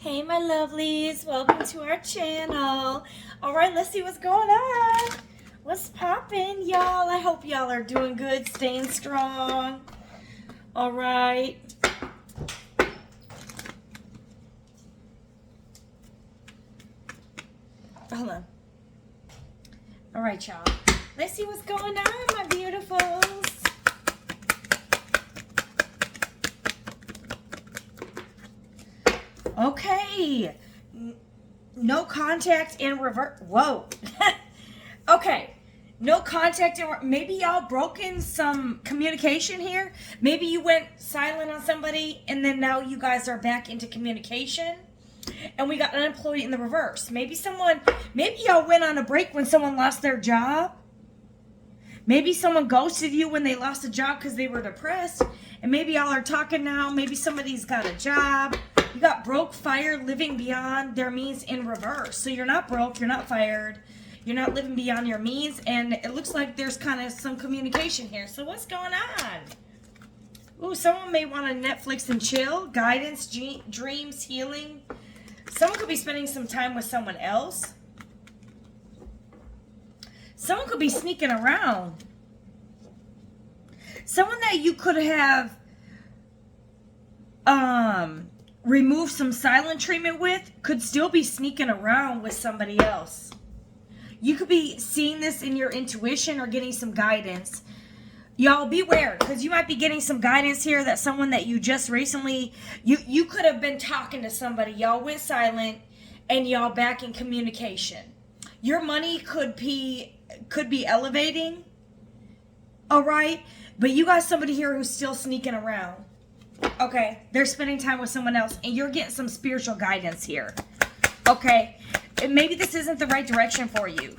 Hey my lovelies, welcome to our channel. Alright, let's see what's going on. What's poppin', y'all? I hope y'all are doing good, staying strong. Alright. Hold on. Alright, y'all. Let's see what's going on, my beautifuls. Okay. No contact in reverse. Whoa. Okay. No contact in maybe y'all broken some communication here. Maybe you went silent on somebody and then now you guys are back into communication. And we got unemployed in the reverse. Maybe y'all went on a break when someone lost their job. Maybe someone ghosted you when they lost a job because they were depressed. And maybe y'all are talking now. Maybe somebody's got a job. You got broke, fired, living beyond their means in reverse. So you're not broke, you're not fired, you're not living beyond your means, and it looks like there's kind of some communication here. So what's going on? Ooh, someone may want to Netflix and chill, guidance, dreams, healing. Someone could be spending some time with someone else. Someone could be sneaking around. Someone that you could have remove some silent treatment with could still be sneaking around with somebody else. You could be seeing this in your intuition or getting some guidance. Y'all beware, because you might be getting some guidance here that someone that you just recently, you could have been talking to somebody. Y'all went silent and y'all back in communication. Your money could be elevating. All right. But you got somebody here who's still sneaking around. Okay, they're spending time with someone else, and you're getting some spiritual guidance here. Okay, and maybe this isn't the right direction for you.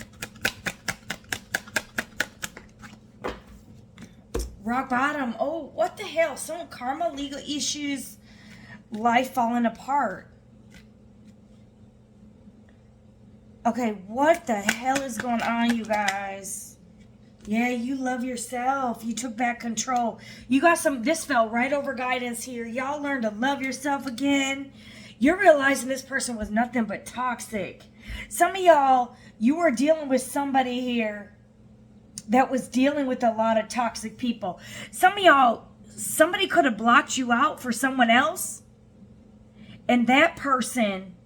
Rock bottom. Oh, what the hell? Some karma, legal issues, life falling apart. Okay, what the hell is going on, you guys? Yeah, you love yourself. You took back control. You got this fell right over guidance here. Y'all learned to love yourself again. You're realizing this person was nothing but toxic. Some of y'all, you were dealing with somebody here that was dealing with a lot of toxic people. Some of y'all, somebody could have blocked you out for someone else. And that person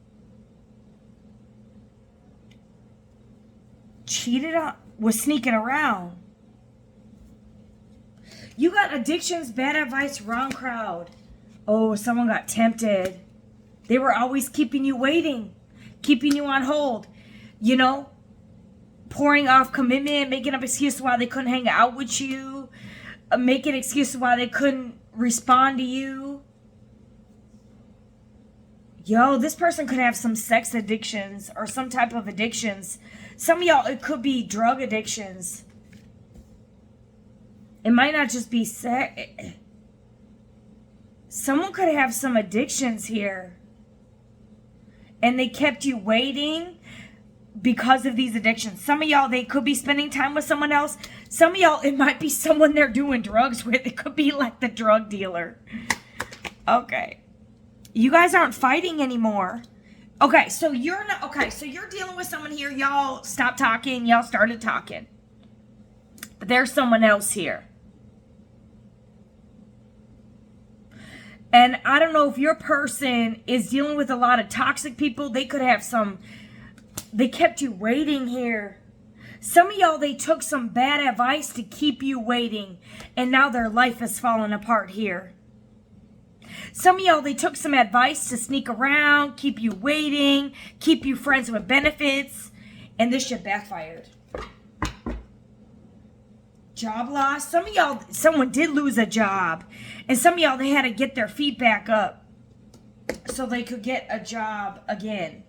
cheated on, was sneaking around. You got addictions, bad advice, wrong crowd. Oh, someone got tempted. They were always keeping you waiting, keeping you on hold. You know, pouring off commitment, making up excuses why they couldn't hang out with you, making excuses why they couldn't respond to you. Yo, this person could have some sex addictions or some type of addictions. Some of y'all, it could be drug addictions. It might not just be sex. Someone could have some addictions here. And they kept you waiting because of these addictions. Some of y'all, they could be spending time with someone else. Some of y'all, it might be someone they're doing drugs with. It could be like the drug dealer. Okay. You guys aren't fighting anymore. Okay, so you're dealing with someone here. Y'all stopped talking. Y'all started talking. But there's someone else here. And I don't know if your person is dealing with a lot of toxic people. They could have they kept you waiting here. Some of y'all, they took some bad advice to keep you waiting. And now their life is falling apart here. Some of y'all, they took some advice to sneak around, keep you waiting, keep you friends with benefits, and this shit backfired. Job loss. Some of y'all, someone did lose a job, and some of y'all, they had to get their feet back up so they could get a job again.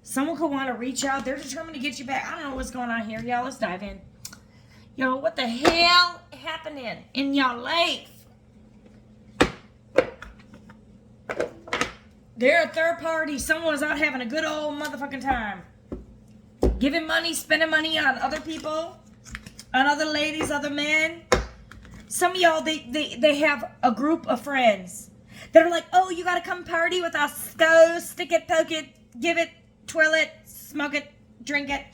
Someone could want to reach out. They're determined to get you back. I don't know what's going on here, y'all. Let's dive in. Yo, what the hell happening in your life? They're a third party. Someone was out having a good old motherfucking time. Giving money, spending money on other people, on other ladies, other men. Some of y'all, they have a group of friends that are like, oh, you gotta come party with us. Go, stick it, poke it, give it, twirl it, smoke it, drink it.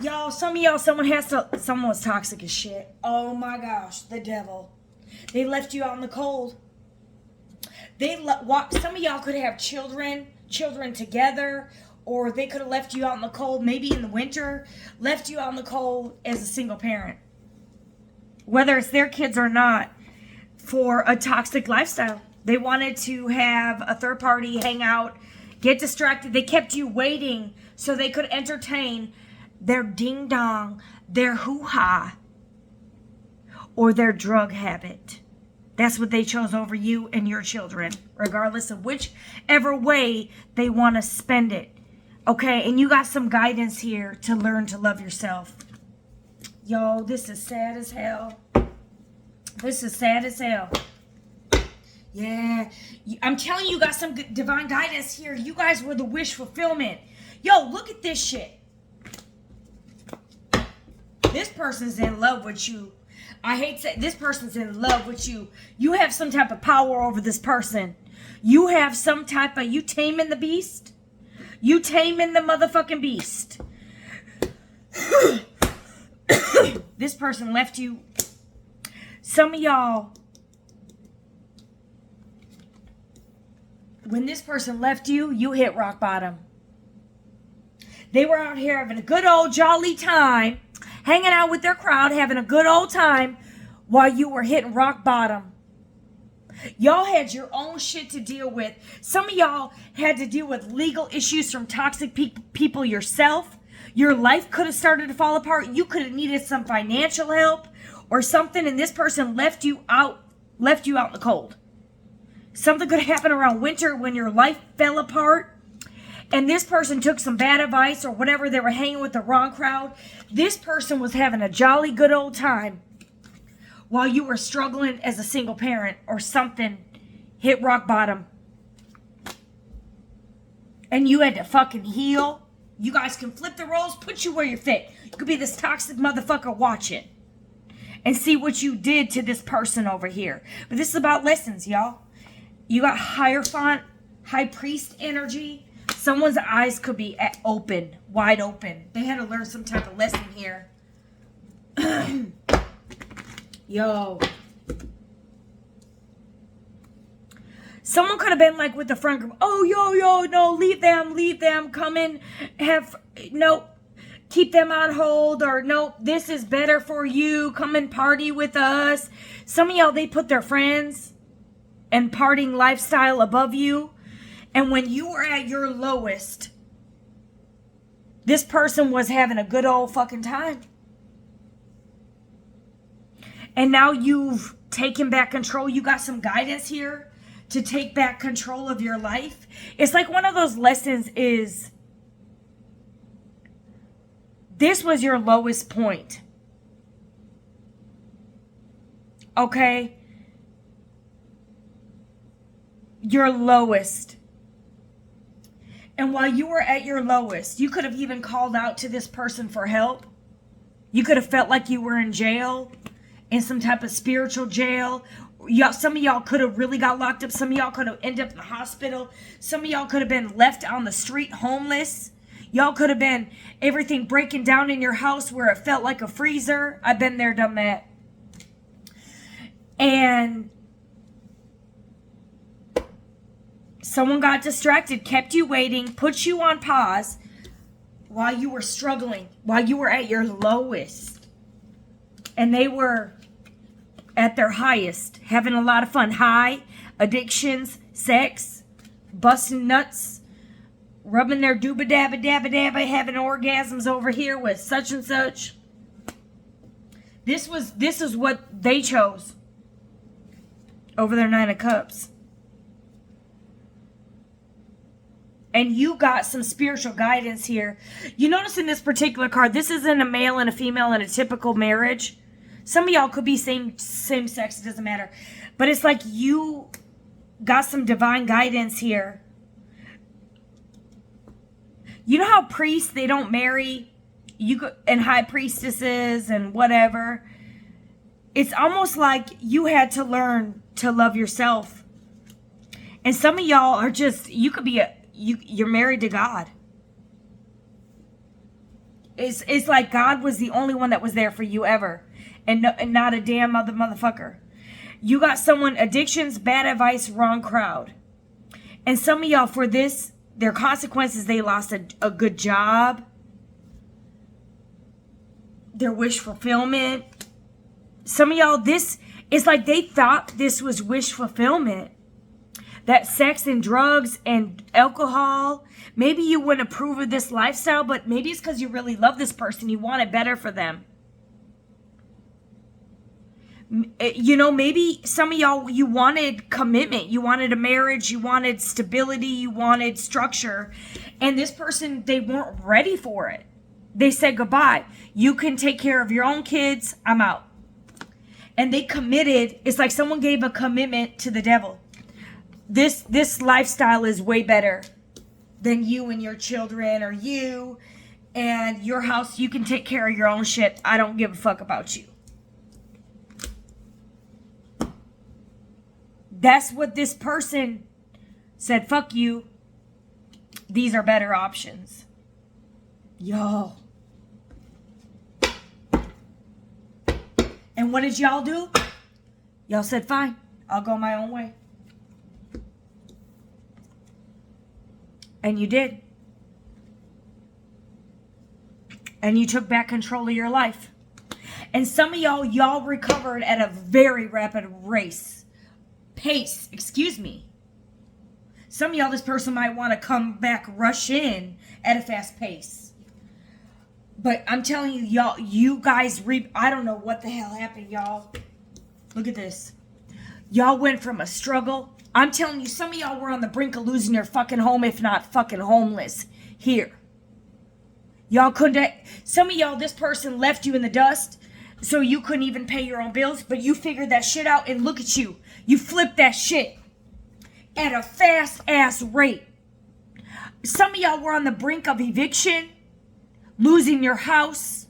Y'all, some of y'all, someone was toxic as shit. Oh my gosh, the devil. They left you out in the cold. Some of y'all could have children together, or they could have left you out in the cold, maybe in the winter, left you out in the cold as a single parent. Whether it's their kids or not, for a toxic lifestyle. They wanted to have a third party hang out, get distracted. They kept you waiting so they could entertain their ding dong, their hoo-ha, or their drug habit. That's what they chose over you and your children, regardless of whichever way they want to spend it. Okay, and you got some guidance here to learn to love yourself. Yo, this is sad as hell. This is sad as hell. Yeah, I'm telling you, you got some divine guidance here. You guys were the wish fulfillment. Yo, look at this shit. This person's in love with you. I hate to say, this person's in love with you. You have some type of power over this person. You have some type of, you taming the beast. You taming the motherfucking beast. This person left you. Some of y'all, when this person left you, you hit rock bottom. They were out here having a good old jolly time, hanging out with their crowd, having a good old time while you were hitting rock bottom. Y'all had your own shit to deal with. Some of y'all had to deal with legal issues from toxic people yourself. Your life could have started to fall apart. You could have needed some financial help or something, and this person left you out in the cold. Something could happen around winter when your life fell apart, and this person took some bad advice or whatever. They were hanging with the wrong crowd. This person was having a jolly good old time while you were struggling as a single parent or something hit rock bottom. And you had to fucking heal. You guys can flip the roles, put you where you fit. You could be this toxic motherfucker watching and see what you did to this person over here. But this is about lessons, y'all. You got Hierophant, High Priest energy. Someone's eyes could be open, wide open. They had to learn some type of lesson here. Yo. Someone could have been like with the friend group, oh, yo, no, leave them, come in, keep them on hold, or no, this is better for you, come and party with us. Some of y'all, they put their friends and partying lifestyle above you, and when you were at your lowest, this person was having a good old fucking time. And now you've taken back control. You got some guidance here to take back control of your life. It's like one of those lessons is, this was your lowest point. Okay? Your lowest. And while you were at your lowest, you could have even called out to this person for help. You could have felt like you were in jail, in some type of spiritual jail. Some of y'all could have really got locked up. Some of y'all could have ended up in the hospital. Some of y'all could have been left on the street homeless. Y'all could have been everything breaking down in your house where it felt like a freezer. I've been there, done that. And someone got distracted, kept you waiting, put you on pause while you were struggling, while you were at your lowest. And they were at their highest, having a lot of fun. High, addictions, sex, busting nuts, rubbing their dooba dabba dabba dabba, having orgasms over here with such and such. This is what they chose over their Nine of Cups. And you got some spiritual guidance here. You notice in this particular card, this isn't a male and a female in a typical marriage. Some of y'all could be same sex, it doesn't matter. But it's like you got some divine guidance here. You know how priests, they don't marry, and high priestesses and whatever. It's almost like you had to learn to love yourself And some of y'all are just, you could be you're married to God. It's like God was the only one that was there for you ever. And not a damn other motherfucker. You got someone, addictions, bad advice, wrong crowd. And some of y'all, for this, their consequences, they lost a good job. Their wish fulfillment. Some of y'all, this is like they thought this was wish fulfillment. That sex and drugs and alcohol, maybe you wouldn't approve of this lifestyle, but maybe it's because you really love this person. You want it better for them. You know, maybe some of y'all, you wanted commitment. You wanted a marriage. You wanted stability. You wanted structure. And this person, they weren't ready for it. They said goodbye. You can take care of your own kids. I'm out. And they committed. It's like someone gave a commitment to the devil. This lifestyle is way better than you and your children, or you and your house. You can take care of your own shit. I don't give a fuck about you. That's what this person said. Fuck you. These are better options. Yo. And what did y'all do? Y'all said, fine, I'll go my own way. And you did. And you took back control of your life. And some of y'all recovered at a very rapid pace, excuse me. Some of y'all, this person might want to come back, rush in at a fast pace. But I'm telling you, y'all, you guys I don't know what the hell happened, y'all. Look at this. Y'all went from a struggle. I'm telling you, some of y'all were on the brink of losing your fucking home, if not fucking homeless. Here. Y'all couldn't, some of y'all, this person left you in the dust, so you couldn't even pay your own bills, but you figured that shit out, and look at you. You flipped that shit at a fast-ass rate. Some of y'all were on the brink of eviction, losing your house,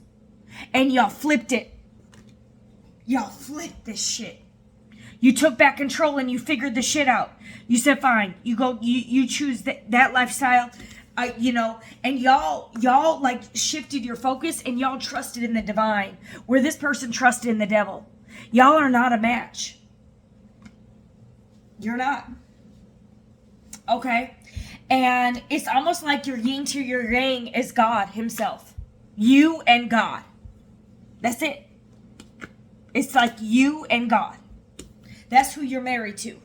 and y'all flipped it. Y'all flipped this shit. You took back control and you figured the shit out. You said, fine. You go. You choose that lifestyle. You know, and y'all like shifted your focus, and y'all trusted in the divine, where this person trusted in the devil. Y'all are not a match. You're not. Okay? And it's almost like your yin to your yang is God himself. You and God. That's it. It's like you and God. That's who you're married to.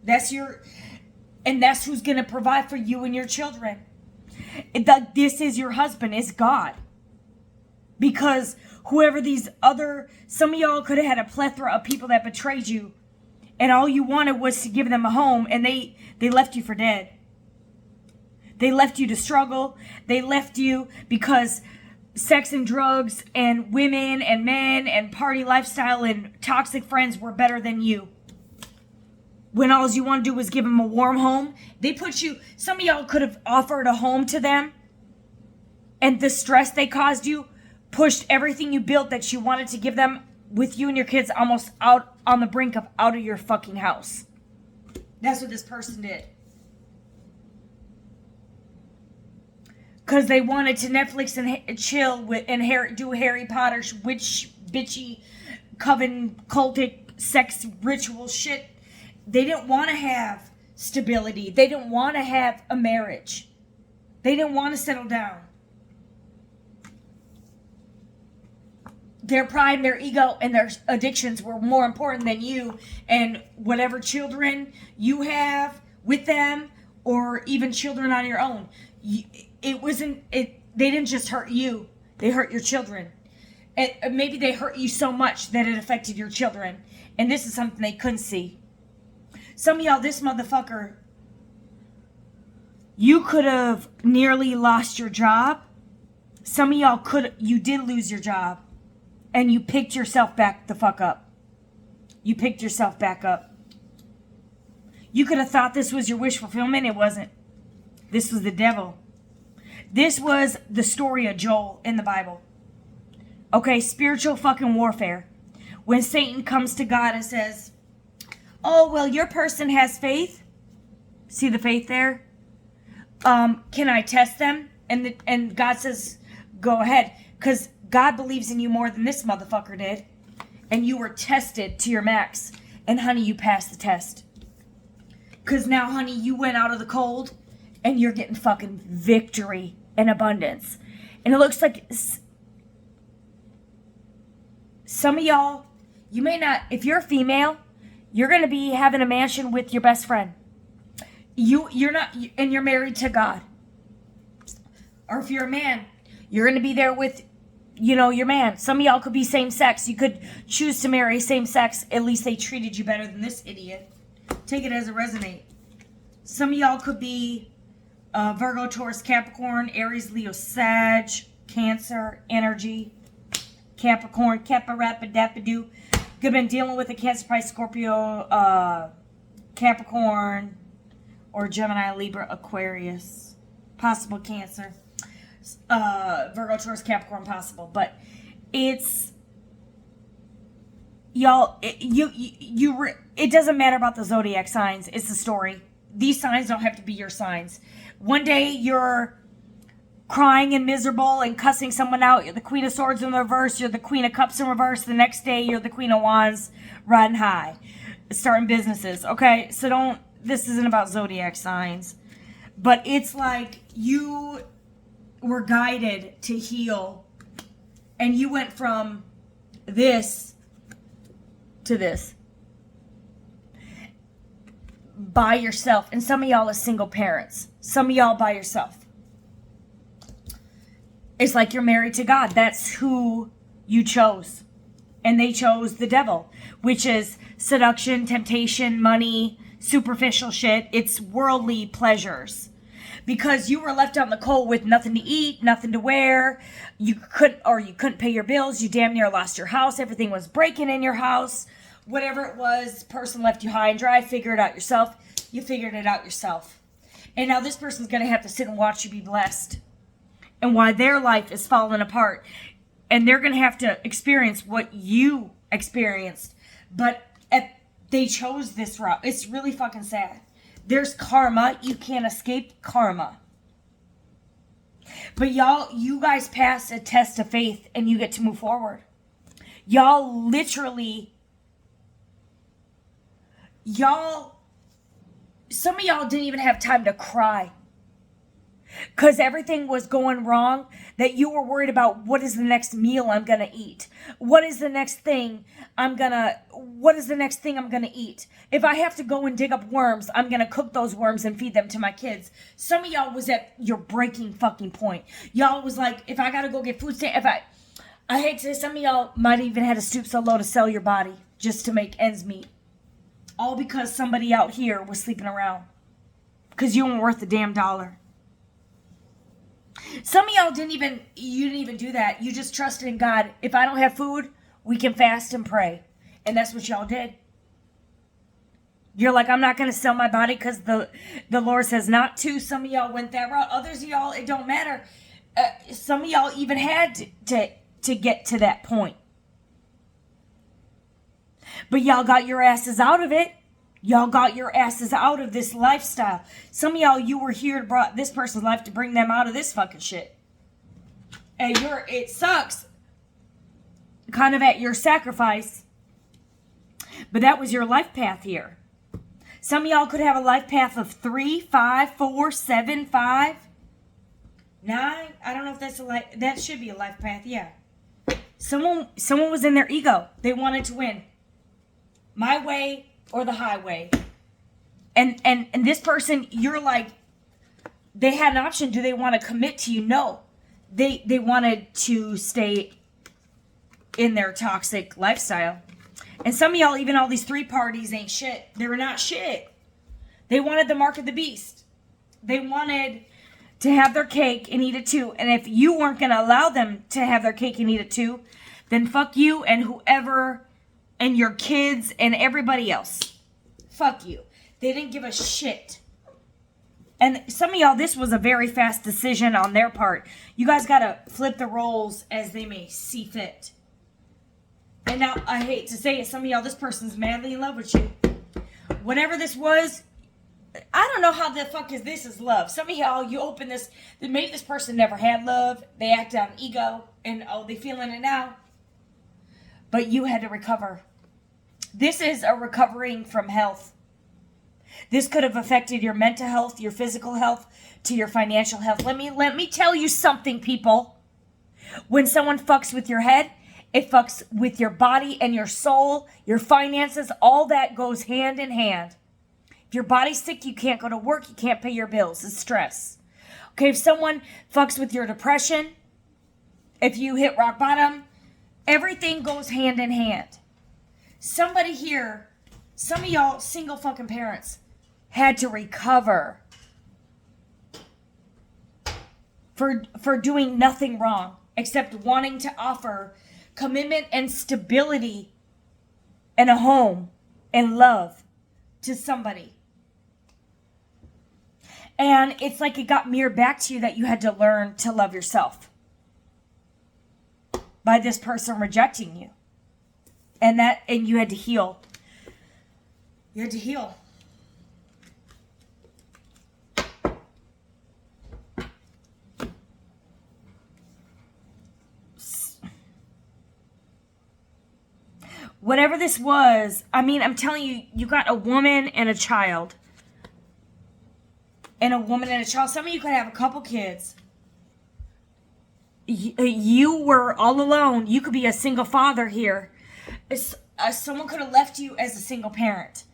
That's who's going to provide for you and your children. This is your husband, is God. Because whoever some of y'all could have had a plethora of people that betrayed you, and all you wanted was to give them a home, and they left you for dead. They left you to struggle. They left you because sex and drugs and women and men and party lifestyle and toxic friends were better than you. When all you want to do was give them a warm home, some of y'all could have offered a home to them, and the stress they caused you pushed everything you built that you wanted to give them with you and your kids almost out on the brink of out of your fucking house. That's what this person did. Because they wanted to Netflix and chill and do Harry Potter witch bitchy coven cultic sex ritual shit. They didn't want to have stability. They didn't want to have a marriage. They didn't want to settle down. Their pride, their ego, and their addictions were more important than you and whatever children you have with them, or even children on your own. They didn't just hurt you. They hurt your children. Maybe they hurt you so much that it affected your children. And this is something they couldn't see. Some of y'all, this motherfucker, you could have nearly lost your job. Some of y'all you did lose your job. And you picked yourself back the fuck up. You picked yourself back up. You could have thought this was your wish fulfillment. It wasn't. This was the devil. This was the story of Joel in the Bible. Okay, spiritual fucking warfare. When Satan comes to God and says, oh, well, your person has faith. See the faith there? Can I test them? And God says, go ahead. Because God believes in you more than this motherfucker did. And you were tested to your max. And honey, you passed the test. Because now, honey, you went out of the cold. And you're getting fucking victory and abundance. And it looks like some of y'all, you may not, if you're a female, you're going to be having a mansion with your best friend. You're not, and you're married to God. Or if you're a man, you're going to be there with, your man. Some of y'all could be same sex. You could choose to marry same sex. At least they treated you better than this idiot. Take it as a resonate. Some of y'all could be Virgo, Taurus, Capricorn, Aries, Leo, Sag, Cancer, Energy, Capricorn, Kappa, Rapid, Dappadoo. Could have been dealing with a Cancer, Pisces, Scorpio, Capricorn, or Gemini, Libra, Aquarius. Possible Cancer. Virgo, Taurus, Capricorn, possible. But it's, y'all, it doesn't matter about the zodiac signs. It's the story. These signs don't have to be your signs. One day you're crying and miserable and cussing someone out. You're the Queen of Swords in reverse. You're the Queen of Cups in reverse. The next day you're the Queen of Wands riding high, starting businesses. Okay, so this isn't about zodiac signs. But it's like you were guided to heal. And you went from this to this. By yourself. And some of y'all are single parents. Some of y'all by yourself. It's like you're married to God. That's who you chose. And they chose the devil, which is seduction, temptation, money, superficial shit. It's worldly pleasures. Because you were left out in the cold with nothing to eat, nothing to wear. You couldn't pay your bills. You damn near lost your house. Everything was breaking in your house. Whatever it was, person left you high and dry. Figure it out yourself. You figured it out yourself. And now this person's going to have to sit and watch you be blessed. And why their life is falling apart. And they're going to have to experience what you experienced. But they chose this route. It's really fucking sad. There's karma. You can't escape karma. But you guys pass a test of faith and you get to move forward. Y'all literally... some of y'all didn't even have time to cry. Because everything was going wrong, that you were worried about what is the next meal I'm going to eat? What is the next thing I'm going to eat? If I have to go and dig up worms, I'm going to cook those worms and feed them to my kids. Some of y'all was at your breaking fucking point. Y'all was like, if I got to go get food stamps, I hate to say, some of y'all might even had to stoop so low to sell your body just to make ends meet. All because somebody out here was sleeping around. Because you weren't worth a damn dollar. Some of y'all didn't even do that. You just trusted in God. If I don't have food, we can fast and pray. And that's what y'all did. You're like, I'm not going to sell my body because the Lord says not to. Some of y'all went that route. Others of y'all, it don't matter. Some of y'all even had to get to that point. But y'all got your asses out of it. Y'all got your asses out of this lifestyle. Some of y'all, you were here to brought this person's life to bring them out of this fucking shit. And it sucks. Kind of at your sacrifice. But that was your life path here. Some of y'all could have a life path of 3, 5, 4, 7, 5, 9. I don't know if that's that should be a life path, yeah. Someone was in their ego. They wanted to win. My way or the highway. And this person, you're like, they had an option. Do they want to commit to you? No. They wanted to stay in their toxic lifestyle. And some of y'all, even all these 3 parties ain't shit. They're not shit. They wanted the mark of the beast. They wanted to have their cake and eat it too. And if you weren't going to allow them to have their cake and eat it too, then fuck you and whoever and your kids and everybody else. Fuck you. They didn't give a shit. And some of y'all, this was a very fast decision on their part. You guys got to flip the roles as they may see fit. And now, I hate to say it, some of y'all, this person's madly in love with you. Whatever this was, I don't know how the fuck is this is love. Some of y'all, you open this, maybe this person never had love. They act on ego, and oh, they feeling it now. But you had to recover. This is a recovering from health. This could have affected your mental health, your physical health, to your financial health. Let me tell you something, people. When someone fucks with your head, it fucks with your body and your soul, your finances. All that goes hand in hand. If your body's sick, you can't go to work, you can't pay your bills. It's stress. Okay, if someone fucks with your depression, if you hit rock bottom, everything goes hand in hand. Somebody here, some of y'all single fucking parents, had to recover for doing nothing wrong except wanting to offer commitment and stability and a home and love to somebody. And it's like it got mirrored back to you that you had to learn to love yourself by this person rejecting you. And you had to heal. You had to heal. Whatever this was, I mean, I'm telling you, you got a woman and a child. And a woman and a child. Some of you could have a couple kids. You were all alone. You could be a single father here. Someone could have left you as a single parent.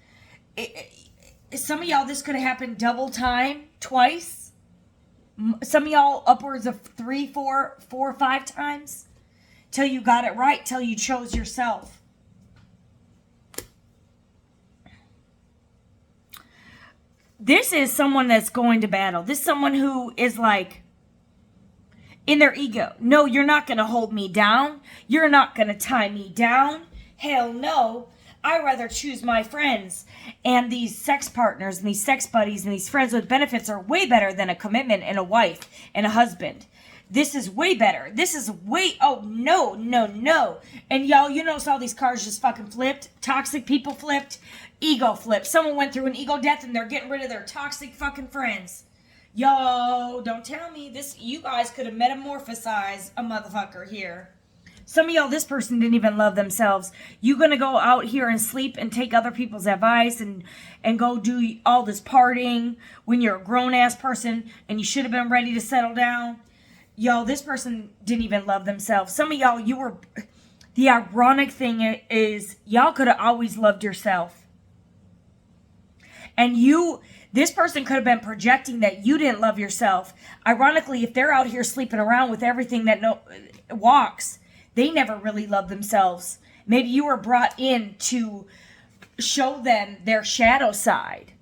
Some of y'all, this could have happened double time, twice. Some of y'all upwards of 3, 4, 5 times. Till you got it right, till you chose yourself. This is someone that's going to battle. This is someone who is like in their ego. No, you're not going to hold me down. You're not going to tie me down. Hell no. I rather choose my friends. And these sex partners and these sex buddies and these friends with benefits are way better than a commitment and a wife and a husband. This is way better. This is oh, no. And y'all, you notice all these cars just fucking flipped. Toxic people flipped. Ego flipped. Someone went through an ego death and they're getting rid of their toxic fucking friends. Yo, don't tell me this. You guys could have metamorphosized a motherfucker here. Some of y'all, this person didn't even love themselves. You gonna go out here and sleep and take other people's advice and go do all this partying when you're a grown-ass person and you should have been ready to settle down? Y'all, this person didn't even love themselves. Some of y'all, the ironic thing is y'all could have always loved yourself. And this person could have been projecting that you didn't love yourself. Ironically, if they're out here sleeping around with everything that walks, they never really loved themselves. Maybe you were brought in to show them their shadow side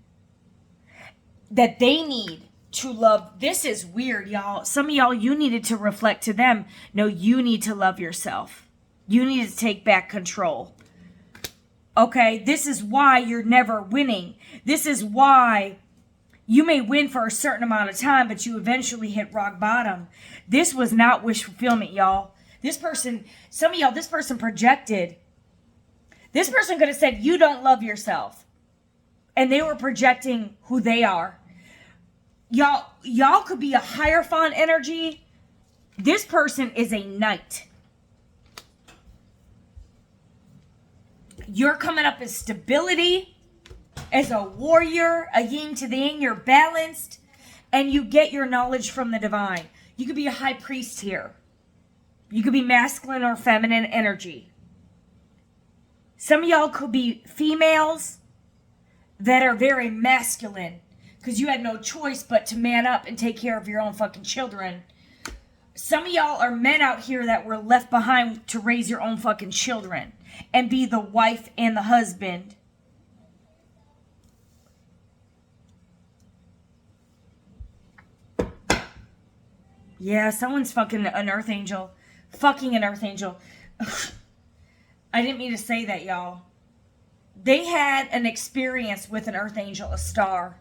that they need to love. This is weird, y'all. Some of y'all, you needed to reflect to them. No, you need to love yourself. You need to take back control. Okay, this is why you're never winning. This is why you may win for a certain amount of time, but you eventually hit rock bottom. This was not wish fulfillment, y'all. This person, some of y'all, this person projected. This person could have said, you don't love yourself. And they were projecting who they are. Y'all could be a Hierophant energy. This person is a knight. You're coming up as stability, as a warrior, a yin to the yang. You're balanced, and you get your knowledge from the divine. You could be a high priest here. You could be masculine or feminine energy. Some of y'all could be females that are very masculine because you had no choice but to man up and take care of your own fucking children. Some of y'all are men out here that were left behind to raise your own fucking children and be the wife and the husband. Yeah, someone's fucking an earth angel. Fucking an earth angel. I didn't mean to say that, y'all. They had an experience with an earth angel, a star.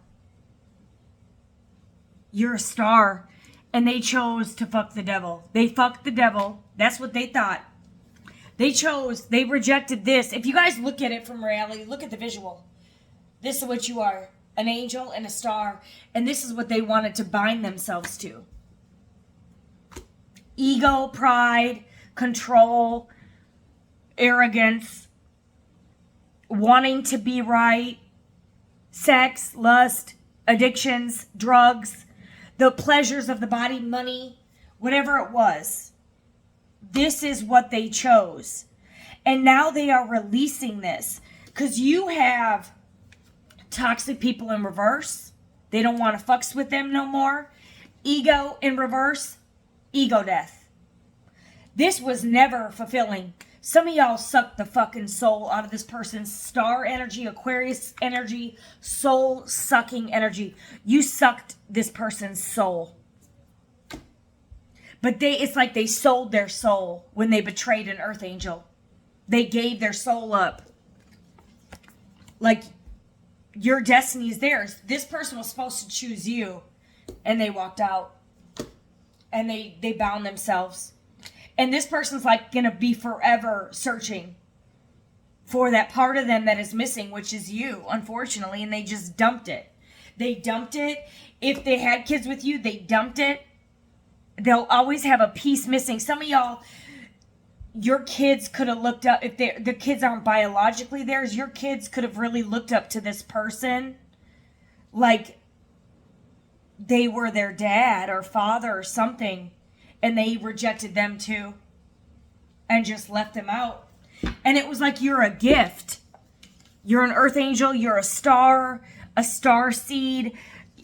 You're a star. And they chose to fuck the devil. They fucked the devil. That's what they thought. They rejected this. If you guys look at it from reality, look at the visual. This is what you are. an angel and a star, and this is what they wanted to bind themselves to. Ego, pride, control, arrogance, wanting to be right, sex, lust, addictions, drugs, the pleasures of the body, money, whatever it was. This is what they chose. And now they are releasing this because you have toxic people in reverse. They don't want to fucks with them no more. Ego in reverse, ego death. This was never fulfilling. Some of y'all sucked the fucking soul out of this person's star energy, Aquarius energy, soul sucking energy. You sucked this person's soul. But it's like they sold their soul when they betrayed an earth angel. They gave their soul up. Like, your destiny is theirs. This person was supposed to choose you, and they walked out. And they bound themselves. And this person's like going to be forever searching for that part of them that is missing, which is you, unfortunately. And they just dumped it. They dumped it. If they had kids with you, they dumped it. They'll always have a piece missing. Some of y'all, your kids could have looked up, if the kids aren't biologically theirs, your kids could have really looked up to this person like they were their dad or father or something, and they rejected them too and just left them out. And it was like you're a gift. You're an earth angel, you're a star seed,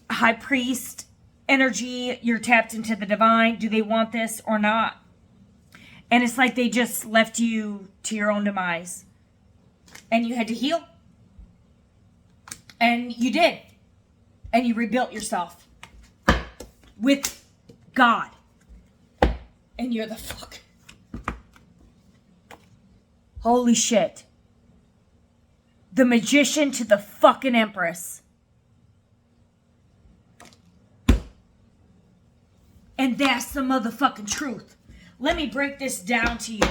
high priest energy, you're tapped into the divine. Do they want this or not? And it's like they just left you to your own demise. And you had to heal. And you did. And you rebuilt yourself. With God. And you're the fuck. Holy shit. The Magician to the fucking Empress. And that's the motherfucking truth. Let me break this down to you.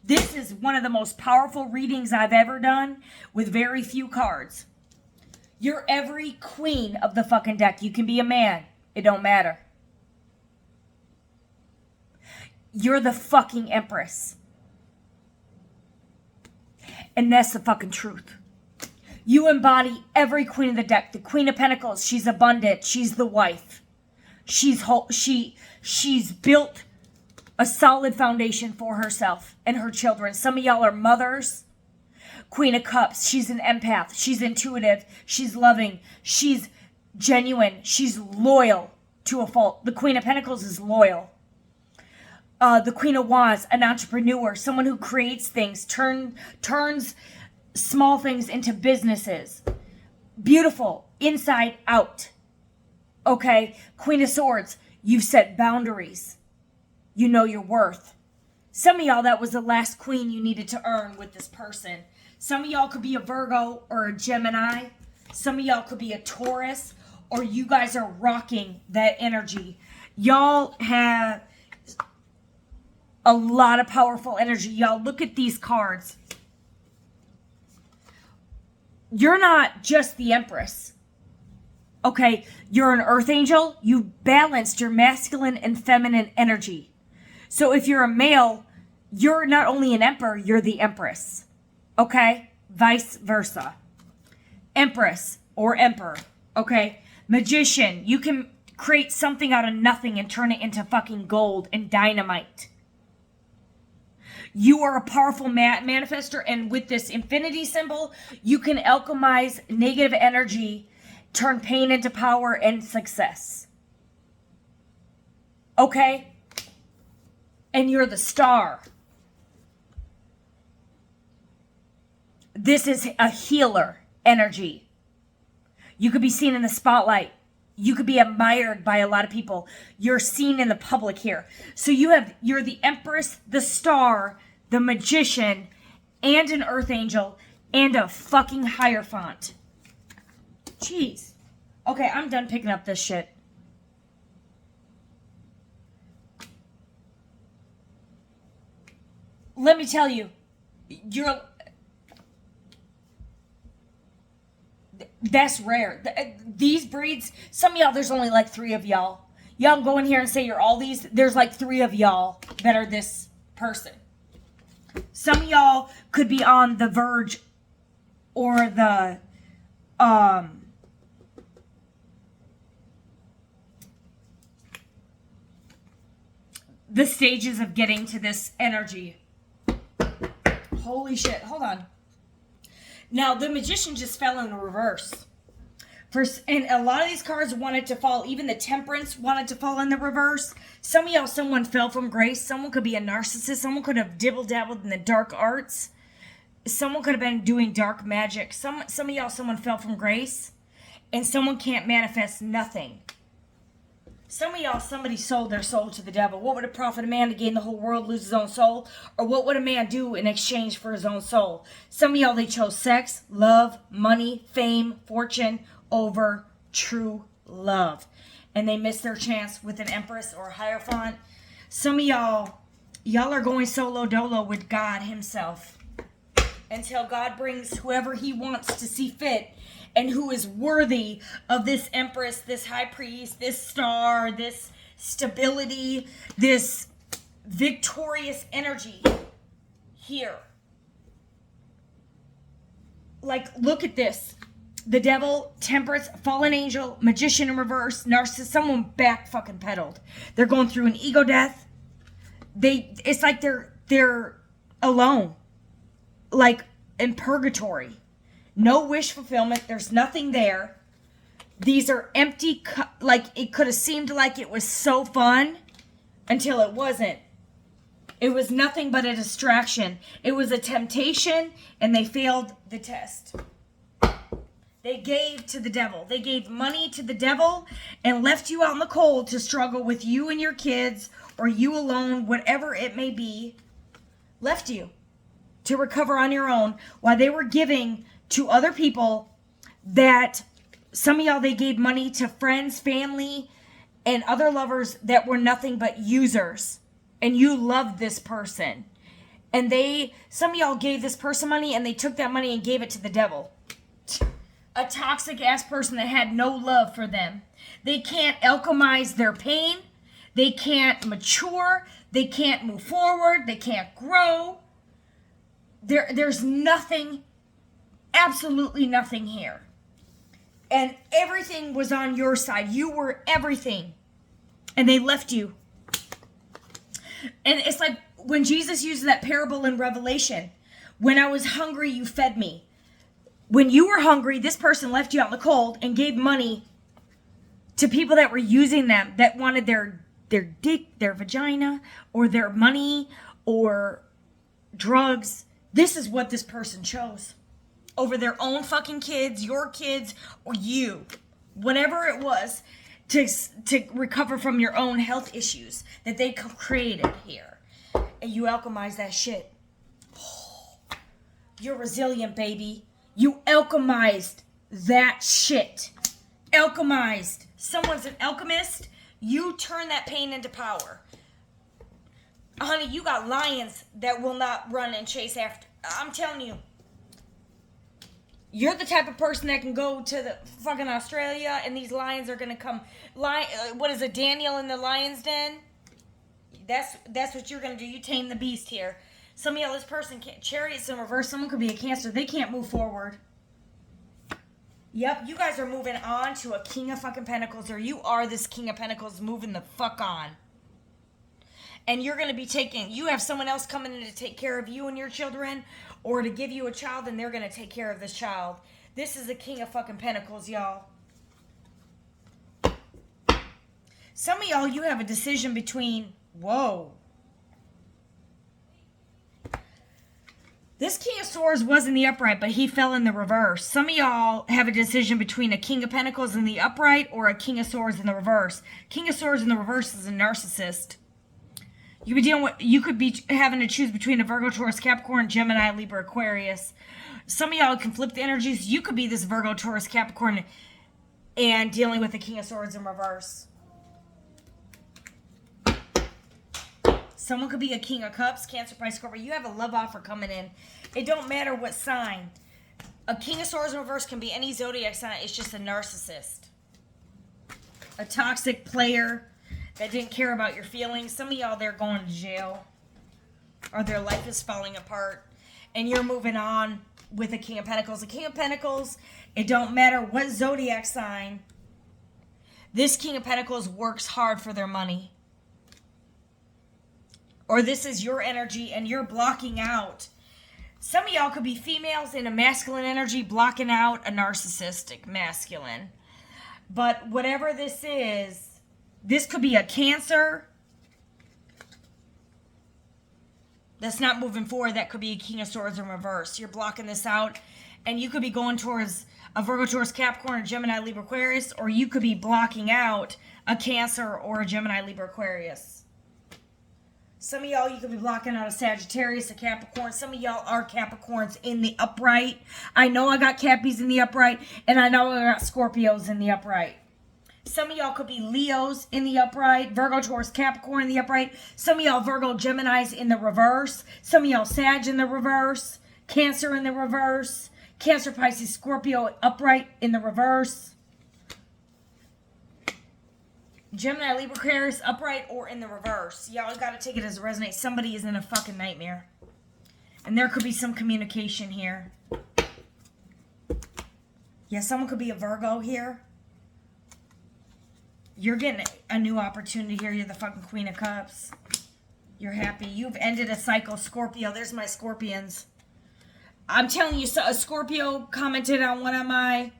This is one of the most powerful readings I've ever done with very few cards. You're every queen of the fucking deck. You can be a man. It don't matter. You're the fucking Empress. And that's the fucking truth. You embody every queen of the deck. The Queen of Pentacles, she's abundant. She's the wife. She's built a solid foundation for herself and her children. Some of y'all are mothers. Queen of Cups, she's an empath. She's intuitive. She's loving. She's genuine. She's loyal to a fault. The Queen of Pentacles is loyal. The Queen of Wands, an entrepreneur, someone who creates things, turns small things into businesses. Beautiful, inside out. Okay, Queen of Swords, you've set boundaries. You know your worth. Some of y'all, that was the last queen you needed to earn with this person. Some of y'all could be a Virgo or a Gemini. Some of y'all could be a Taurus, or you guys are rocking that energy. Y'all have a lot of powerful energy. Y'all, look at these cards. You're not just the Empress. Okay, you're an earth angel. You balanced your masculine and feminine energy. So if you're a male, you're not only an emperor, you're the Empress. Okay? Vice versa. Empress or emperor. Okay? Magician, you can create something out of nothing and turn it into fucking gold and dynamite. You are a powerful manifester, and with this infinity symbol, you can alchemize negative energy, turn pain into power and success. Okay? And you're the star. This is a healer energy. You could be seen in the spotlight. You could be admired by a lot of people. You're seen in the public here. So you're the Empress, the Star, the Magician, and an Earth Angel, and a fucking Hierophant. Jeez. Okay, I'm done picking up this shit. Let me tell you, That's rare. These breeds, some of y'all, there's only like 3 of y'all. Y'all go in here and say you're all these. There's like 3 of y'all that are this person. Some of y'all could be on the verge or the stages of getting to this energy. Holy shit. Hold on. Now, the Magician just fell in reverse. And a lot of these cards wanted to fall. Even the Temperance wanted to fall in the reverse. Some of y'all, someone fell from grace. Someone could be a narcissist. Someone could have dibble-dabbled in the dark arts. Someone could have been doing dark magic. Some of y'all, someone fell from grace. And someone can't manifest nothing. Some of y'all, somebody sold their soul to the devil. What would it profit a man to gain the whole world, lose his own soul? Or what would a man do in exchange for his own soul? Some of y'all, they chose sex, love, money, fame, fortune over true love. And they missed their chance with an Empress or a Hierophant. Some of y'all are going solo dolo with God himself. Until God brings whoever he wants to see fit. And who is worthy of this Empress, this High Priest, this star, this stability, this victorious energy here. Like, look at this. The Devil, Temperance, Fallen Angel, Magician in reverse, Narcissist, someone back fucking pedaled. They're going through an ego death. It's like they're alone. Like in purgatory. No wish fulfillment. There's nothing there. These are empty. Like, it could have seemed like it was so fun until it wasn't. It was nothing but a distraction. It was a temptation, and they failed the test. They gave to the devil. They gave money to the devil and left you out in the cold to struggle with you and your kids, or you alone, whatever it may be. Left you to recover on your own while they were giving to other people. That some of y'all, they gave money to friends, family, and other lovers that were nothing but users. And you loved this person. And some of y'all gave this person money and they took that money and gave it to the devil. A toxic ass person that had no love for them. They can't alchemize their pain. They can't mature. They can't move forward. They can't grow. There's nothing. Absolutely nothing here. And everything was on your side. You were everything. And they left you. And it's like when Jesus uses that parable in Revelation. When I was hungry, you fed me. When you were hungry, this person left you out in the cold and gave money to people that were using them, that wanted their dick, their vagina, or their money, or drugs. This is what this person chose. Over their own fucking kids, your kids, or you. Whatever it was, to recover from your own health issues that they created here. And you alchemize that shit. Oh, you're resilient, baby. You alchemized that shit. Alchemized. Someone's an alchemist. You turn that pain into power. Honey, you got lions that will not run and chase after. I'm telling you. You're the type of person that can go to the fucking Australia and these lions are gonna come. What is it, Daniel in the lion's den? That's what you're gonna do. You tame the beast here. Some of y'all, this person can't. Chariot's in reverse. Someone could be a Cancer. They can't move forward. Yep, you guys are moving on to a King of fucking Pentacles, or you are this King of Pentacles moving the fuck on. And you're gonna be you have someone else coming in to take care of you and your children, or to give you a child, and they're going to take care of this child. This is a King of fucking Pentacles, y'all. Some of y'all, you have a decision between, whoa. This King of Swords was in the upright, but he fell in the reverse. Some of y'all have a decision between a King of Pentacles in the upright or a King of Swords in the reverse. King of Swords in the reverse is a narcissist. You could be having to choose between a Virgo, Taurus, Capricorn, Gemini, Libra, Aquarius. Some of y'all can flip the energies. You could be this Virgo, Taurus, Capricorn, and dealing with the King of Swords in reverse. Someone could be a King of Cups, Cancer, Pisces, Scorpio. You have a love offer coming in. It don't matter what sign. A King of Swords in reverse can be any zodiac sign. It's just a narcissist. A toxic player that didn't care about your feelings. Some of y'all, they're going to jail. Or their life is falling apart. And you're moving on with a King of Pentacles. The King of Pentacles, it don't matter what zodiac sign. This King of Pentacles works hard for their money. Or this is your energy and you're blocking out. Some of y'all could be females in a masculine energy blocking out a narcissistic masculine. But whatever this is, this could be a Cancer that's not moving forward. That could be a King of Swords in reverse. You're blocking this out. And you could be going towards a Virgo, Taurus, Capricorn, a Gemini, Libra, Aquarius. Or you could be blocking out a Cancer or a Gemini, Libra, Aquarius. Some of y'all, you could be blocking out a Sagittarius, a Capricorn. Some of y'all are Capricorns in the upright. I know I got Cappies in the upright, and I know I got Scorpios in the upright. Some of y'all could be Leos in the upright, Virgo, Taurus, Capricorn in the upright. Some of y'all Virgo, Geminis in the reverse. Some of y'all Sag in the reverse, Cancer in the reverse, Cancer, Pisces, Scorpio upright in the reverse. Gemini, Libra, Aquarius, upright or in the reverse. Y'all got to take it as it resonates. Somebody is in a fucking nightmare. And there could be some communication here. Yeah, someone could be a Virgo here. You're getting a new opportunity here. You're the fucking Queen of Cups. You're happy. You've ended a cycle. Scorpio. There's my Scorpions. I'm telling you, so a Scorpio commented on one of my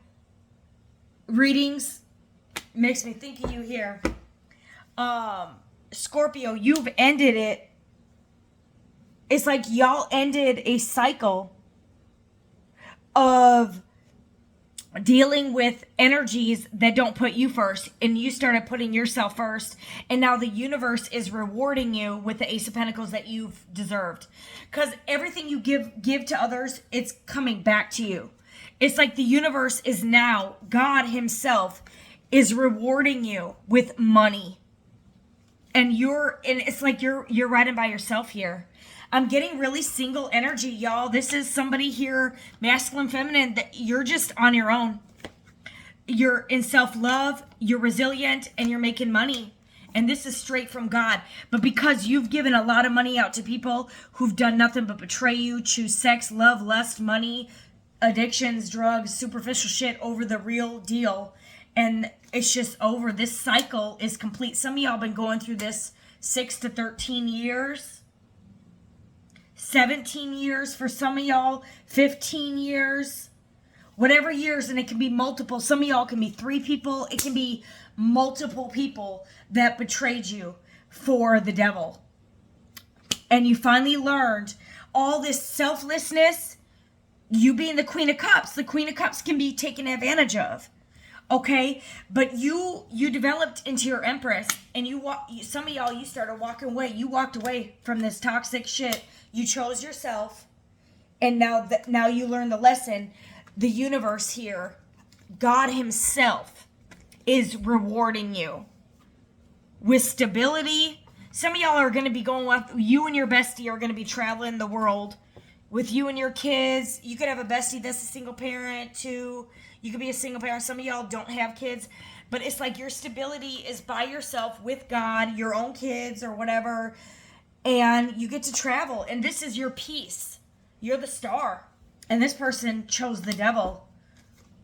readings. Makes me think of you here. Scorpio, you've ended it. It's like y'all ended a cycle of dealing with energies that don't put you first, and you started putting yourself first, and now the universe is rewarding you with the Ace of Pentacles that you've deserved. Because everything you give to others, it's coming back to you. It's like the universe is now, God himself is rewarding you with money. And it's like you're riding by yourself here. I'm getting really single energy, y'all. This is somebody here, masculine, feminine, that you're just on your own. You're in self-love, you're resilient, and you're making money. And this is straight from God. But because you've given a lot of money out to people who've done nothing but betray you, choose sex, love, lust, money, addictions, drugs, superficial shit over the real deal, and it's just over. This cycle is complete. Some of y'all been going through this 6 to 13 years. 17 years for some of y'all. 15 years. Whatever years, and it can be multiple. Some of y'all can be 3 people. It can be multiple people that betrayed you for the devil. And you finally learned all this selflessness. You being the Queen of Cups. The Queen of Cups can be taken advantage of. Okay, but you developed into your Empress, and some of y'all, you started walking away. You walked away from this toxic shit. You chose yourself, and now you learn the lesson. The universe here, God himself, is rewarding you with stability. Some of y'all are going to be going with, you and your bestie are going to be traveling the world with you and your kids. You could have a bestie that's a single parent too. You could be a single parent. Some of y'all don't have kids. But it's like your stability is by yourself with God, your own kids or whatever. And you get to travel. And this is your peace. You're the star. And this person chose the devil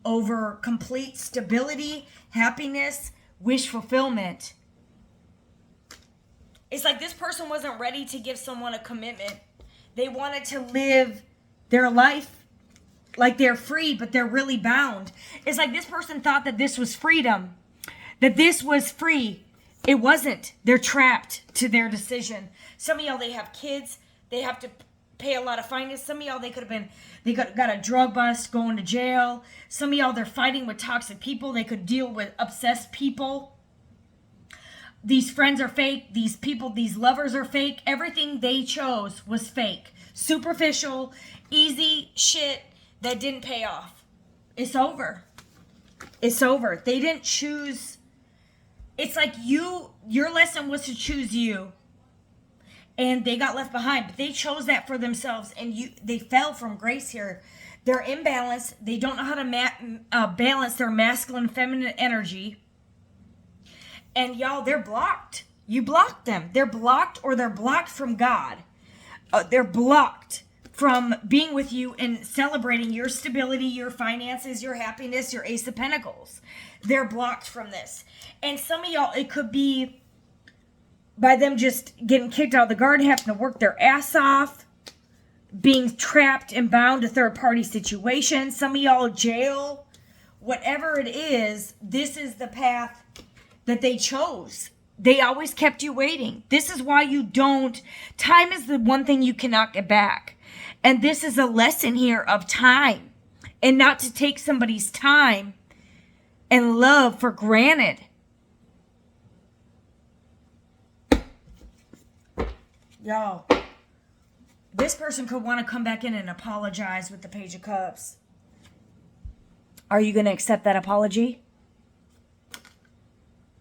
over complete stability, happiness, wish fulfillment. It's like this person wasn't ready to give someone a commitment. They wanted to live their life like they're free, but they're really bound. It's like this person thought that this was freedom, that this was free. It wasn't. They're trapped to their decision. Some of y'all, they have kids. They have to pay a lot of fines. Some of y'all, they got a drug bust, going to jail. Some of y'all, they're fighting with toxic people. They could deal with obsessed people. These friends are fake. These people, these lovers are fake. Everything they chose was fake. Superficial, easy shit that didn't pay off. It's over. It's over. They didn't choose. It's like your lesson was to choose you. And they got left behind. But they chose that for themselves. And they fell from grace here. They're imbalanced. They don't know how to balance their masculine and feminine energy. And y'all, they're blocked. You blocked them. They're blocked, or they're blocked from God. They're blocked from being with you and celebrating your stability, your finances, your happiness, your Ace of Pentacles. They're blocked from this. And some of y'all, it could be by them just getting kicked out of the garden, having to work their ass off, being trapped and bound to third-party situations. Some of y'all jail. Whatever it is, this is the path that they chose. They always kept you waiting. This is why you don't. Time is the one thing you cannot get back. And this is a lesson here of time. And not to take somebody's time and love for granted. Y'all, this person could want to come back in and apologize with the Page of Cups. Are you going to accept that apology?